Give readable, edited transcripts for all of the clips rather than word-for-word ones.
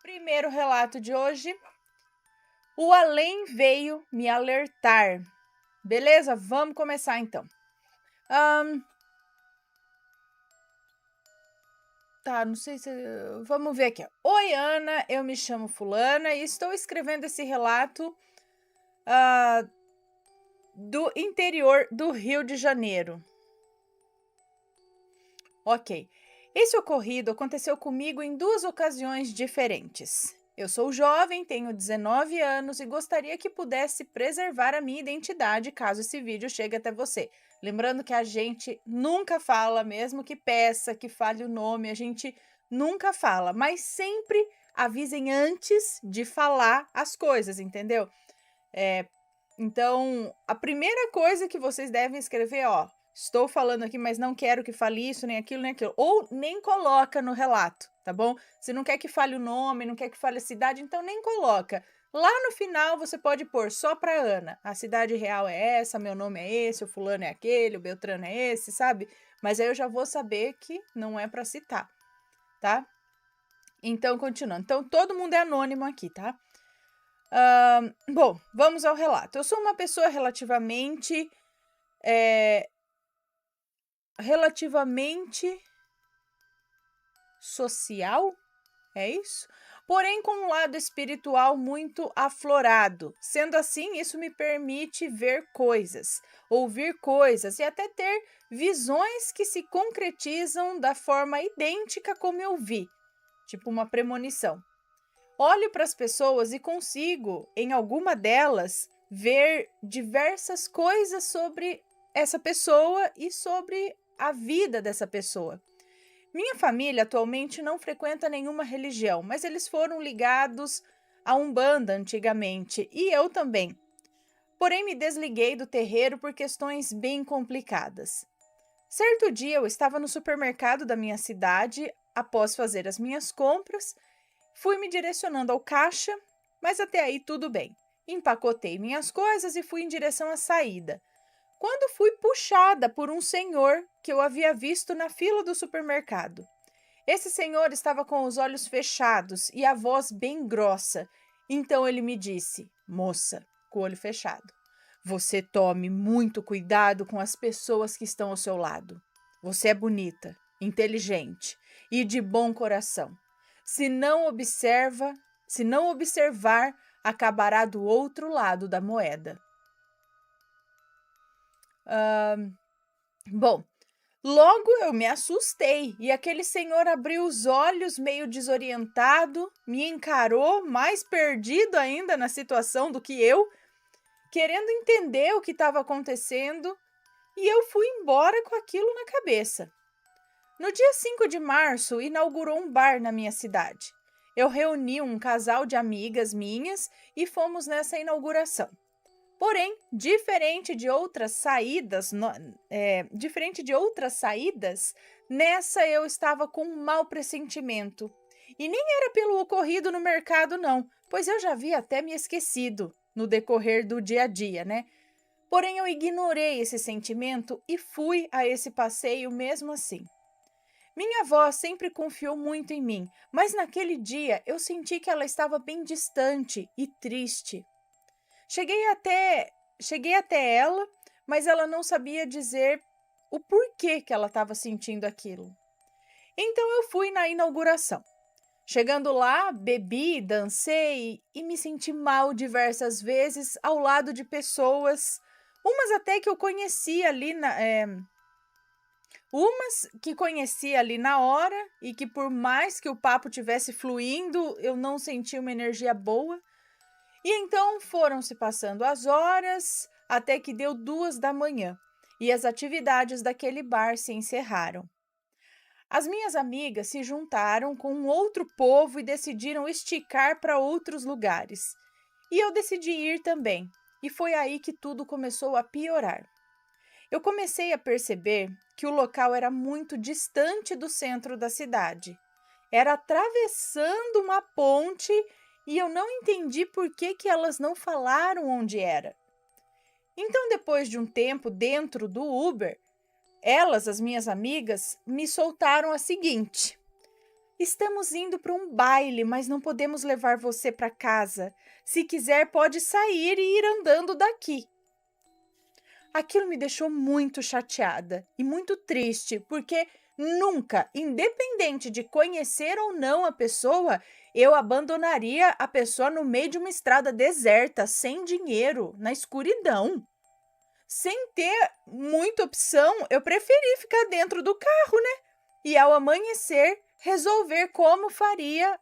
Primeiro relato de hoje. O além veio me alertar. Beleza? Vamos começar então. Não sei se. Vamos ver aqui. Ó. Oi, Ana, eu me chamo Fulana e estou escrevendo esse relato do interior do Rio de Janeiro. Ok. Esse ocorrido aconteceu comigo em duas ocasiões diferentes. Eu sou jovem, tenho 19 anos e gostaria que pudesse preservar a minha identidade caso esse vídeo chegue até você. Lembrando que a gente nunca fala, mesmo que peça, que fale o nome, a gente nunca fala, mas sempre avisem antes de falar as coisas, entendeu? Então, a primeira coisa que vocês devem escrever, ó, estou falando aqui, mas não quero que fale isso, nem aquilo, nem aquilo. Ou nem coloca no relato, tá bom? Se não quer que fale o nome, não quer que fale a cidade, então nem coloca. Lá no final você pode pôr só pra Ana. A cidade real é essa, meu nome é esse, o fulano é aquele, o Beltrano é esse, sabe? Mas aí eu já vou saber que não é pra citar, tá? Então, continuando. Então, todo mundo é anônimo aqui, tá? Bom, vamos ao relato. Eu sou uma pessoa relativamente social, é isso? Porém, com um lado espiritual muito aflorado. Sendo assim, isso me permite ver coisas, ouvir coisas e até ter visões que se concretizam da forma idêntica como eu vi, tipo uma premonição. Olho para as pessoas e consigo, em alguma delas, ver diversas coisas sobre essa pessoa e sobre a vida dessa pessoa. Minha família atualmente não frequenta nenhuma religião, mas eles foram ligados a Umbanda antigamente e eu também. Porém, me desliguei do terreiro por questões bem complicadas. Certo dia eu estava no supermercado da minha cidade após fazer as minhas compras. Fui me direcionando ao caixa, mas até aí tudo bem. Empacotei minhas coisas e fui em direção à saída. Quando fui puxada por um senhor que eu havia visto na fila do supermercado. Esse senhor estava com os olhos fechados e a voz bem grossa. Então ele me disse: Moça, com o olho fechado, você tome muito cuidado com as pessoas que estão ao seu lado. Você é bonita, inteligente e de bom coração. Se não observar, acabará do outro lado da moeda. Bom, logo eu me assustei e aquele senhor abriu os olhos meio desorientado, me encarou, mais perdido ainda na situação do que eu, querendo entender o que estava acontecendo, e eu fui embora com aquilo na cabeça. No dia 5 de março, inaugurou um bar na minha cidade. Eu reuni um casal de amigas minhas e fomos nessa inauguração. Porém, diferente de outras saídas, nessa eu estava com um mau pressentimento. E nem era pelo ocorrido no mercado, não, pois eu já havia até me esquecido no decorrer do dia a dia, né? Porém, eu ignorei esse sentimento e fui a esse passeio mesmo assim. Minha avó sempre confiou muito em mim, mas naquele dia eu senti que ela estava bem distante e triste. Cheguei até ela, mas ela não sabia dizer o porquê que ela estava sentindo aquilo. Então eu fui na inauguração. Chegando lá, bebi, dancei e me senti mal diversas vezes ao lado de pessoas, umas até que eu conhecia ali umas que conheci ali na hora e que por mais que o papo tivesse fluindo, eu não senti uma energia boa. E então foram se passando as horas até que deu 2 da manhã e as atividades daquele bar se encerraram. As minhas amigas se juntaram com um outro povo e decidiram esticar para outros lugares. E eu decidi ir também. E foi aí que tudo começou a piorar. Eu comecei a perceber que o local era muito distante do centro da cidade. Era atravessando uma ponte e eu não entendi por que elas não falaram onde era. Então, depois de um tempo dentro do Uber, elas, as minhas amigas, me soltaram a seguinte: Estamos indo para um baile, mas não podemos levar você para casa. Se quiser, pode sair e ir andando daqui. Aquilo me deixou muito chateada e muito triste, porque nunca, independente de conhecer ou não a pessoa, eu abandonaria a pessoa no meio de uma estrada deserta, sem dinheiro, na escuridão. Sem ter muita opção, eu preferi ficar dentro do carro, né? E ao amanhecer, resolver como faria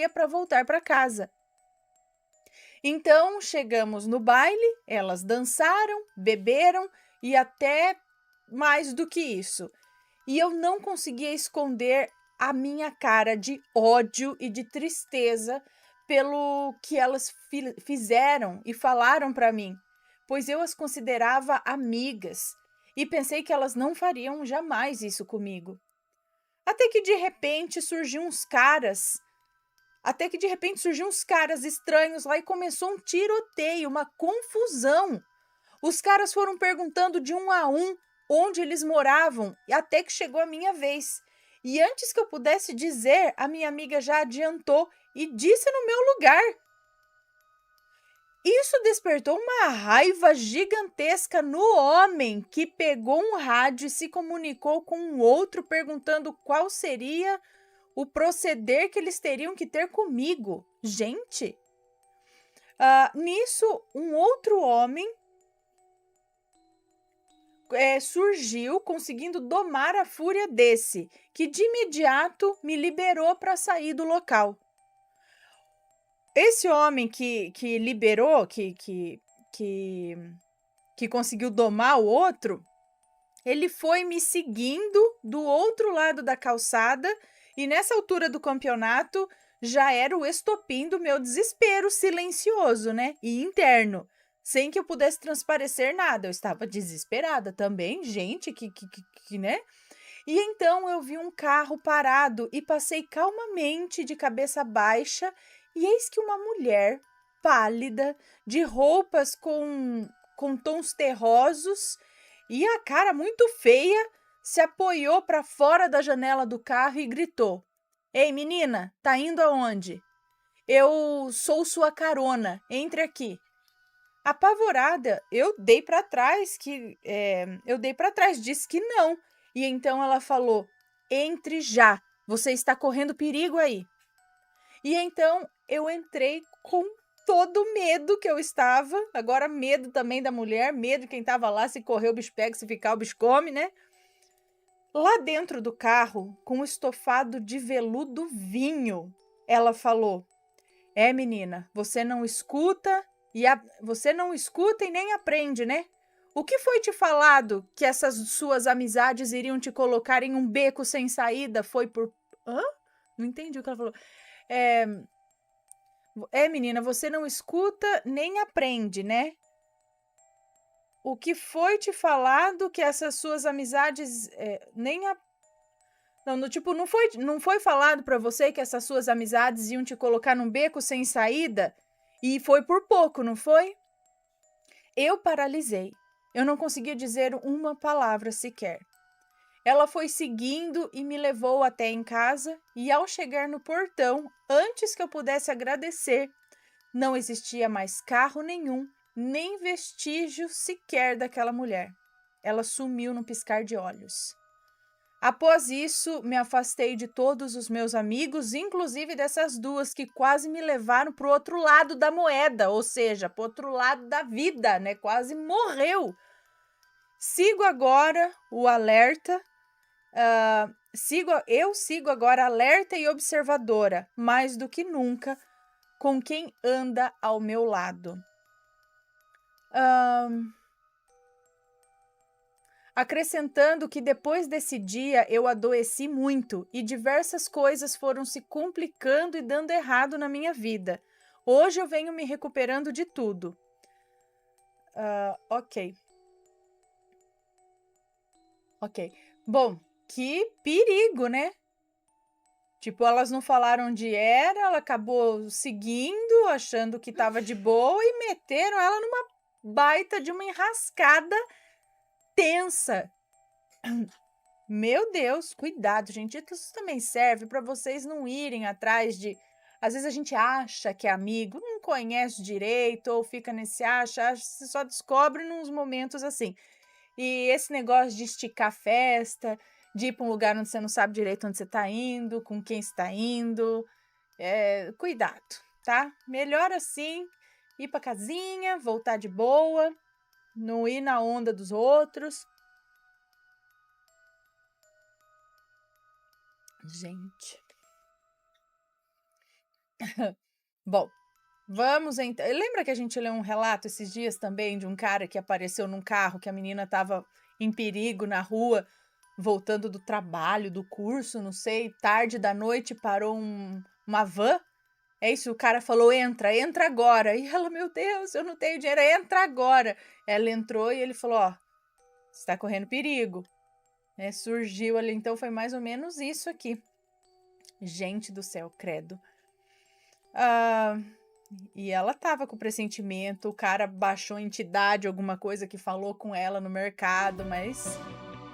para voltar para casa. Então, chegamos no baile, elas dançaram, beberam e até mais do que isso. E eu não conseguia esconder a minha cara de ódio e de tristeza pelo que elas fizeram e falaram para mim, pois eu as considerava amigas e pensei que elas não fariam jamais isso comigo. Até que de repente surgiu uns caras estranhos lá e começou um tiroteio, uma confusão. Os caras foram perguntando de um a um onde eles moravam e até que chegou a minha vez. E antes que eu pudesse dizer, a minha amiga já adiantou e disse no meu lugar. Isso despertou uma raiva gigantesca no homem, que pegou um rádio e se comunicou com um outro perguntando qual seria o proceder que eles teriam que ter comigo. Gente, nisso, um outro homem surgiu, conseguindo domar a fúria desse, que de imediato me liberou para sair do local. Esse homem que liberou, que conseguiu domar o outro, ele foi me seguindo do outro lado da calçada e nessa altura do campeonato já era o estopim do meu desespero silencioso, né? E interno, sem que eu pudesse transparecer nada. Eu estava desesperada também, gente, né? E então eu vi um carro parado e passei calmamente de cabeça baixa e eis que uma mulher pálida, de roupas com tons terrosos e a cara muito feia, se apoiou para fora da janela do carro e gritou: "Ei, menina, tá indo aonde? Eu sou sua carona, entre aqui." Apavorada, eu dei para trás, disse que não. E então ela falou: "Entre já, você está correndo perigo aí." E então eu entrei com todo o medo que eu estava, agora medo também da mulher, medo de quem estava lá, se correr o bicho pega, se ficar o bicho come, né? Lá dentro do carro, com um estofado de veludo vinho, ela falou: menina, você não escuta e nem aprende, né? O que foi te falado que essas suas amizades iriam te colocar em um beco sem saída? Foi por... Hã? Não entendi o que ela falou. Menina, você não escuta nem aprende, né? O que foi te falado que essas suas amizades Não, não foi falado pra você que essas suas amizades iam te colocar num beco sem saída? E foi por pouco, não foi? Eu paralisei. Eu não conseguia dizer uma palavra sequer. Ela foi seguindo e me levou até em casa, e ao chegar no portão, antes que eu pudesse agradecer, não existia mais carro nenhum, nem vestígio sequer daquela mulher. Ela sumiu num piscar de olhos. Após isso, me afastei de todos os meus amigos, inclusive dessas duas que quase me levaram para o outro lado da moeda, ou seja, para o outro lado da vida, né? Quase morreu. Sigo agora o alerta, eu sigo agora alerta e observadora, mais do que nunca, com quem anda ao meu lado. Acrescentando que depois desse dia eu adoeci muito e diversas coisas foram se complicando e dando errado na minha vida. Hoje eu venho me recuperando de tudo. Ok. Bom, que perigo, né? Tipo, elas não falaram onde era, ela acabou seguindo, achando que tava de boa e meteram ela numa baita de uma enrascada tensa. Meu Deus, cuidado, gente. Isso também serve para vocês não irem atrás de. Às vezes a gente acha que é amigo, não conhece direito, ou fica nesse acha, você só descobre nos momentos assim. E esse negócio de esticar a festa, de ir para um lugar onde você não sabe direito onde você está indo, com quem está indo, cuidado, tá? Melhor assim, ir para casinha, voltar de boa, não ir na onda dos outros. Gente. Bom, vamos então. Lembra que a gente leu um relato esses dias também de um cara que apareceu num carro que a menina estava em perigo na rua, voltando do trabalho, do curso, não sei, tarde da noite parou uma van. É isso, o cara falou: entra, entra agora. E ela, meu Deus, eu não tenho dinheiro, entra agora. Ela entrou e ele falou: ó, você está correndo perigo. Surgiu ali, então foi mais ou menos isso aqui. Gente do céu, credo. Ah, e ela tava com pressentimento, o cara baixou a entidade, alguma coisa que falou com ela no mercado, mas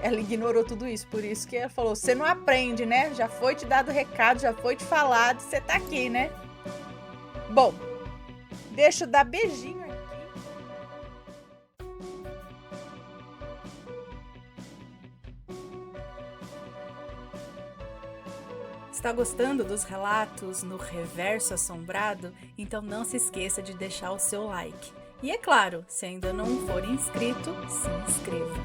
ela ignorou tudo isso. Por isso que ela falou: você não aprende, né? Já foi te dado recado, já foi te falado, você tá aqui, né? Bom, deixa eu dar beijinho aqui. Está gostando dos relatos no Reverso Assombrado? Então não se esqueça de deixar o seu like. E é claro, se ainda não for inscrito, se inscreva.